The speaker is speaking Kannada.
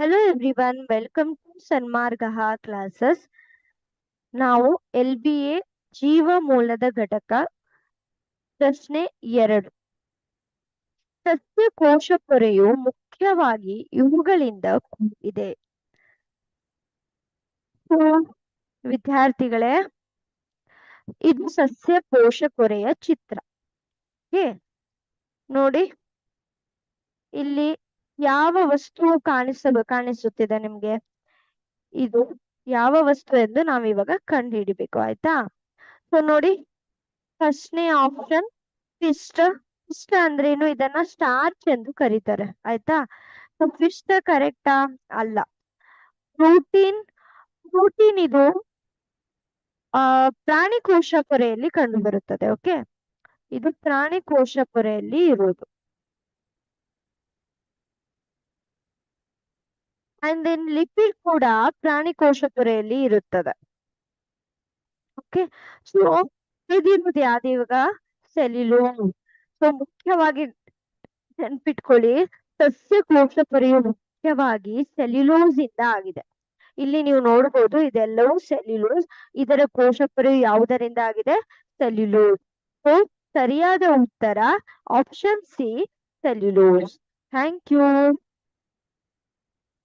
Hello everyone, welcome to Sanmargaha classes. ನಾವು LBA ಜೀವಮೂಲದ ಘಟಕ ಪ್ರಶ್ನೆ 2. ಸಸ್ಯ ಕೋಶ ಪೊರೆಯು ಮುಖ್ಯವಾಗಿ ಇವುಗಳಿಂದ ಕೂಡಿದೆ. ವಿದ್ಯಾರ್ಥಿಗಳೇ, ಇದು ಸಸ್ಯ ಕೋಶ ಪೊರೆಯ ಚಿತ್ರ. ನೋಡಿ, ಇಲ್ಲಿ ಯಾವ ವಸ್ತು ಕಾಣಿಸುತ್ತಿದೆ ನಿಮ್ಗೆ? ಇದು ಯಾವ ವಸ್ತು ಎಂದು ನಾವಿವಾಗ ಕಂಡು ಹಿಡಿಬೇಕು, ಆಯ್ತಾ? ಸೊ ನೋಡಿ, ಫಸ್ಟ್ನೇ ಆಪ್ಷನ್ ಪಿಷ್ಟ. ಪಿಷ್ಟ ಅಂದ್ರೇನು? ಇದನ್ನ ಸ್ಟಾರ್ಚ್ ಎಂದು ಕರೀತಾರೆ, ಆಯ್ತಾ? ಸೊ ಪಿಷ್ಟ ಕರೆಕ್ಟಾ? ಅಲ್ಲ. ಪ್ರೋಟೀನ್. ಪ್ರೋಟೀನ್ ಇದು ಪ್ರಾಣಿ ಕೋಶ ಪೊರೆಯಲ್ಲಿ ಕಂಡು ಬರುತ್ತದೆ. ಓಕೆ, ಇದು ಪ್ರಾಣಿ ಕೋಶ ಪೊರೆಯಲ್ಲಿ ಇರುವುದು. ಅಂಡ್ ದೆನ್ ಲಿಪಿಡ್ ಕೂಡ ಪ್ರಾಣಿ ಕೋಶ ಪೊರೆಯಲ್ಲಿ ಇರುತ್ತದೆ. ಓಕೆ, ಸೊ ಇದಿರುವುದು ಯಾವ್ದು ಇವಾಗ? ಸೆಲ್ಯುಲೋಸ್. ಸೊ ಮುಖ್ಯವಾಗಿ ನೆನ್ಪಿಟ್ಕೊಳ್ಳಿ, ಸಸ್ಯ ಕೋಶ ಪೊರೆಯು ಮುಖ್ಯವಾಗಿ ಸೆಲ್ಯುಲೋಸ್ ಇಂದ ಆಗಿದೆ. ಇಲ್ಲಿ ನೀವು ನೋಡಬಹುದು, ಇದೆಲ್ಲವೂ ಸೆಲ್ಯುಲೋಸ್. ಇದರ ಕೋಶ ಪೊರೆಯು ಯಾವುದರಿಂದ ಆಗಿದೆ? ಸೆಲ್ಯುಲೋಸ್. ಸೊ ಸರಿಯಾದ ಉತ್ತರ option C, cellulose. Thank you.